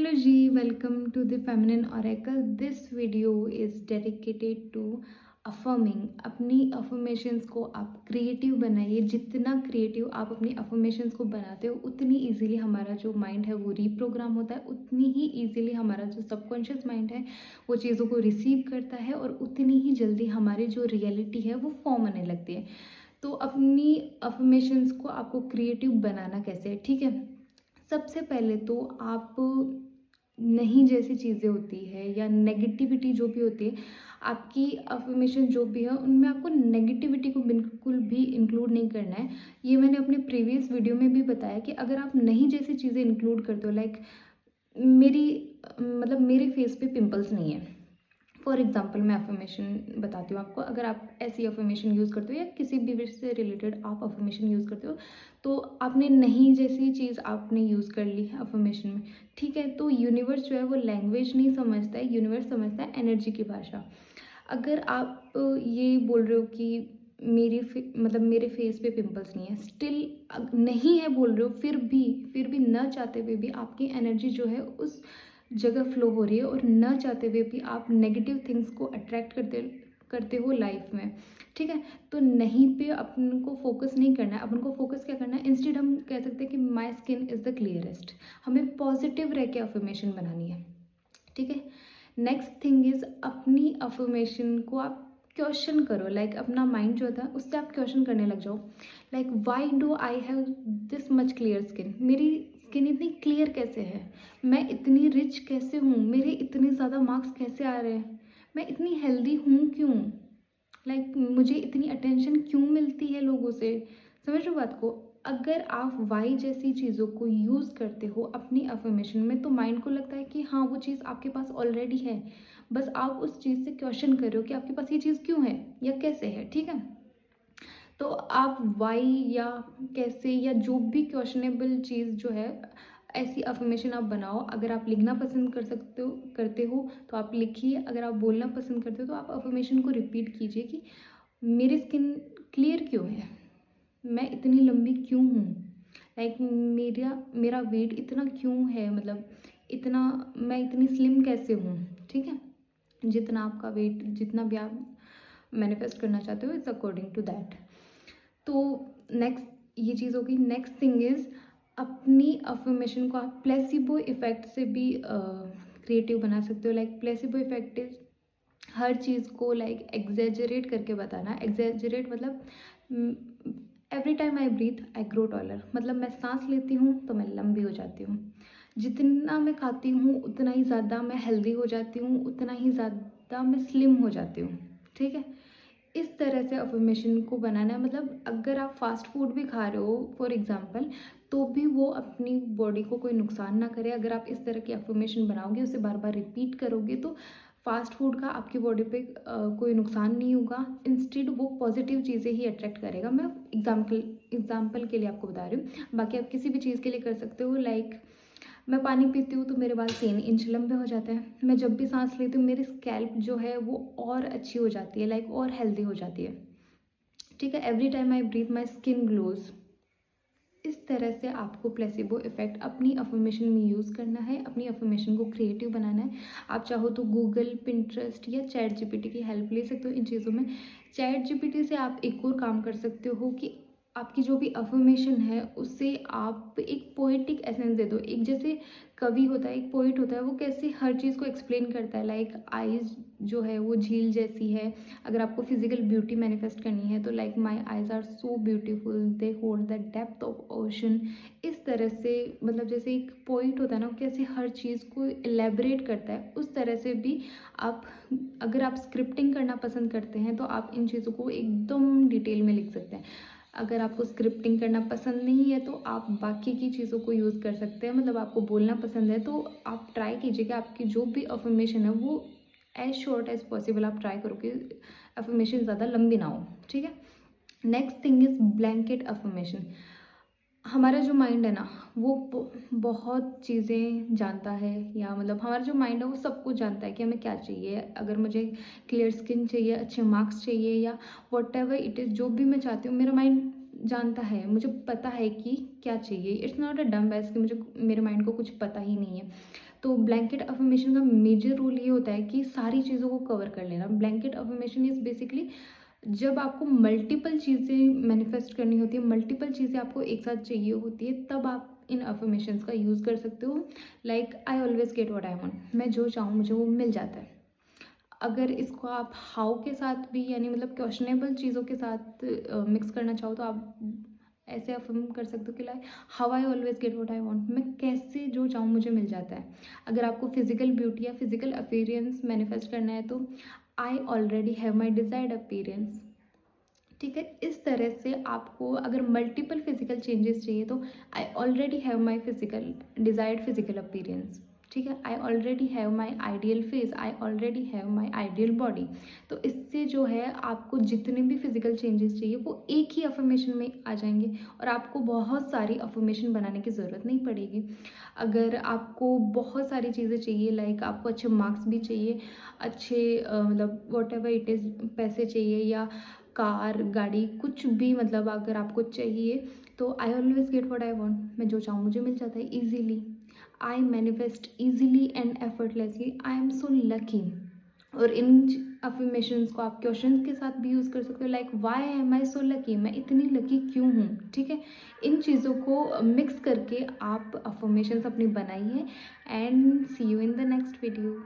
Hello G, welcome to the Feminine Oracle. This video is dedicated to affirming. अपनी affirmations को आप creative बनाइए. जितना क्रिएटिव आप अपनी affirmations को बनाते हो उतनी इजीली हमारा जो माइंड है वो रीप्रोग्राम होता है, उतनी ही इजीली हमारा जो सबकॉन्शियस माइंड है वो चीज़ों को रिसीव करता है और उतनी ही जल्दी हमारी जो रियलिटी है वो फॉर्म होने लगती है. तो अपनी affirmations को आपको क्रिएटिव बनाना कैसे है, ठीक है. सबसे पहले तो आप नहीं जैसी चीज़ें होती है या नेगेटिविटी जो भी होती है, आपकी अफर्मेशन जो भी है उनमें आपको नेगेटिविटी को बिल्कुल भी इंक्लूड नहीं करना है. ये मैंने अपने प्रीवियस वीडियो में भी बताया कि अगर आप नहीं जैसी चीज़ें इंक्लूड करते हो, लाइक मेरे फेस पे पिंपल्स नहीं है, फॉर एग्जाम्पल मैं अफर्मेशन बताती हूँ आपको. अगर आप ऐसी अफर्मेशन यूज़ करते हो या किसी भी विषय से रिलेटेड आप अफर्मेशन यूज़ करते हो तो आपने नहीं जैसी चीज़ आपने यूज़ कर ली है अफर्मेशन में, ठीक है. तो यूनिवर्स जो है वो लैंग्वेज नहीं समझता है, यूनिवर्स समझता है एनर्जी की भाषा. अगर आप ये बोल रहे हो कि मेरे फेस पे पिंपल्स नहीं है, स्टिल नहीं है बोल रहे हो, फिर भी न चाहते हुए भी आपकी एनर्जी जो है उस जगह फ्लो हो रही है और न चाहते हुए भी आप नेगेटिव थिंग्स को अट्रैक्ट करते हो लाइफ में, ठीक है. तो नहीं पे अपन को फोकस नहीं करना है. अपन को फोकस क्या करना है, इंस्टेड हम कह सकते हैं कि my skin is the clearest. हमें पॉजिटिव रह के अफर्मेशन बनानी है, ठीक है. नेक्स्ट थिंग इज़ अपनी अफर्मेशन को आप क्वेश्चन करो. लाइक अपना माइंड जो होता है उससे आप क्वेश्चन करने लग जाओ. Like why do I have this much clear skin. मेरी स्किन इतनी क्लियर कैसे है, मैं इतनी रिच कैसे हूँ, मेरे इतने ज़्यादा मार्क्स कैसे आ रहे हैं, मैं इतनी हेल्दी हूँ क्यों, लाइक मुझे इतनी अटेंशन क्यों मिलती है लोगों से. समझ रहे हो बात को. अगर आप वाई जैसी चीज़ों को यूज़ करते हो अपनी अफर्मेशन में तो माइंड को लगता है कि हाँ वो चीज़ आपके पास ऑलरेडी है, बस आप उस चीज़ से क्वेश्चन कर रहे हो कि आपके पास ये चीज़ क्यों है या कैसे है, ठीक है. तो आप वाई या कैसे या जो भी क्वेश्चनेबल चीज़ जो है ऐसी अफर्मेशन आप बनाओ. अगर आप लिखना पसंद करते हो तो आप लिखिए. अगर आप बोलना पसंद करते हो तो आप अफर्मेशन को रिपीट कीजिए कि मेरी स्किन क्लियर क्यों है, मैं इतनी लंबी क्यों हूँ, लाइक मेरा वेट इतना क्यों है, इतना मैं इतनी स्लिम कैसे हूँ, ठीक है. जितना आपका वेट, जितना भी आप मैनिफेस्ट करना चाहते हो, इट्स अकॉर्डिंग टू दैट. तो नेक्स्ट ये चीज़ होगी. नेक्स्ट थिंग इज़ अपनी अफर्मेशन को आप प्लेसिबो इफ़ेक्ट से भी क्रिएटिव बना सकते हो. लाइक प्लेसिबो इफ़ेक्ट इज़ हर चीज़ को लाइक एग्जैजरेट करके बताना. Exaggerate every time I breathe I grow taller. मैं सांस लेती हूँ तो मैं लंबी हो जाती हूँ. जितना मैं खाती हूँ उतना ही ज़्यादा मैं हेल्दी हो जाती हूँ, उतना ही ज़्यादा मैं स्लिम हो जाती हूँ, ठीक है. इस तरह से अफर्मेशन को बनाना है. अगर आप फास्ट फूड भी खा रहे हो फॉर एग्जांपल तो भी वो अपनी बॉडी को कोई नुकसान ना करे. अगर आप इस तरह की अफर्मेशन बनाओगे, उसे बार बार रिपीट करोगे तो फास्ट फूड का आपकी बॉडी पे कोई नुकसान नहीं होगा. इंस्टेड वो पॉजिटिव चीज़ें ही अट्रैक्ट करेगा. मैं एग्जाम्पल के लिए आपको बता रही हूँ, बाकी आप किसी भी चीज़ के लिए कर सकते हो. लाइक मैं पानी पीती हूँ तो मेरे बाल 3 इंच लंबे हो जाते हैं. मैं जब भी सांस लेती हूँ मेरी स्कैल्प जो है वो और अच्छी हो जाती है, लाइक और हेल्दी हो जाती है, ठीक है. Every time I breathe my skin glows. इस तरह से आपको प्लेसिबो इफेक्ट अपनी अफर्मेशन में यूज़ करना है, अपनी अफर्मेशन को क्रिएटिव बनाना है. आप चाहो तो गूगल, पिंटरेस्ट या चैट जीपीटी की हेल्प ले सकते हो इन चीज़ों में. चैट जीपीटी से आप एक और काम कर सकते हो कि आपकी जो भी अफर्मेशन है उससे आप एक पोएटिक एसेंस दे दो. एक जैसे कवि होता है, एक पोइट होता है, वो कैसे हर चीज़ को एक्सप्लेन करता है. लाइक आइज़ जो है वो झील जैसी है. अगर आपको फिजिकल ब्यूटी मैनिफेस्ट करनी है तो like my eyes are so beautiful, they hold the depth of ocean. इस तरह से जैसे एक पोइट होता है ना, वो कैसे हर चीज़ को एलेबरेट करता है, उस तरह से भी आप अगर आप स्क्रिप्टिंग करना पसंद करते हैं तो आप इन चीज़ों को एकदम डिटेल में लिख सकते हैं. अगर आपको स्क्रिप्टिंग करना पसंद नहीं है तो आप बाकी की चीज़ों को यूज़ कर सकते हैं. आपको बोलना पसंद है तो आप ट्राई कीजिए कि आपकी जो भी अफर्मेशन है वो एज शॉर्ट एज पॉसिबल आप ट्राई करो कि अफर्मेशन ज़्यादा लंबी ना हो, ठीक है. Next thing is blanket affirmation. हमारा जो माइंड है ना वो बहुत चीज़ें जानता है, या हमारा जो माइंड है वो सब कुछ जानता है कि हमें क्या चाहिए. अगर मुझे क्लियर स्किन चाहिए, अच्छे मार्क्स चाहिए, या वॉट एवर इट इज़, जो भी मैं चाहती हूँ मेरा माइंड जानता है, मुझे पता है कि क्या चाहिए. इट्स नॉट अ डम बैस कि मुझे मेरे माइंड को कुछ पता ही नहीं है. तो ब्लैंकेट अफर्मेशन का मेजर रूल ये होता है कि सारी चीज़ों को कवर कर लेना। ब्लैंकेट अफर्मेशन इज़ बेसिकली जब आपको मल्टीपल चीज़ें मैनिफेस्ट करनी होती है, मल्टीपल चीज़ें आपको एक साथ चाहिए होती है, तब आप इन अफर्मेशंस का यूज़ कर सकते हो। Like I always get what I want, मैं जो चाहूँ मुझे वो मिल जाता है। अगर इसको आप हाउ के साथ भी यानी मतलब क्वेश्चनेबल चीज़ों के साथ मिक्स करना चाहो तो आप ऐसे अफर्म कर सकते हो कि like how I always get what I want, मैं कैसे जो चाहूँ मुझे मिल जाता है। अगर आपको फिजिकल ब्यूटी या फिजिकल अपीयरेंस मैनिफेस्ट करना है तो I already have my desired appearance. ठीक है, इस तरह से आपको अगर मल्टीपल फिजिकल चेंजेस चाहिए तो I already have my physical desired physical appearance. ठीक है, I already have my ideal face, I already have my ideal body. तो इससे जो है आपको जितने भी फिजिकल चेंजेस चाहिए वो एक ही अफर्मेशन में आ जाएंगे और आपको बहुत सारी अफर्मेशन बनाने की ज़रूरत नहीं पड़ेगी। अगर आपको बहुत सारी चीज़ें चाहिए, लाइक आपको अच्छे मार्क्स भी चाहिए, अच्छे मतलब वॉट एवर इट इज़, पैसे चाहिए या कार गाड़ी कुछ भी, मतलब अगर आपको चाहिए तो I always get what I want, मैं जो चाहूँ मुझे मिल जाता है easily. I manifest easily and effortlessly, I am so lucky. और इन अफर्मेशंस को आप क्वेश्चंस के साथ भी यूज़ कर सकते हो, like why am I so lucky, मैं इतनी लकी क्यों हूँ। ठीक है, इन चीज़ों को मिक्स करके आप अफर्मेशंस अपनी बनाइए and see you in the next video.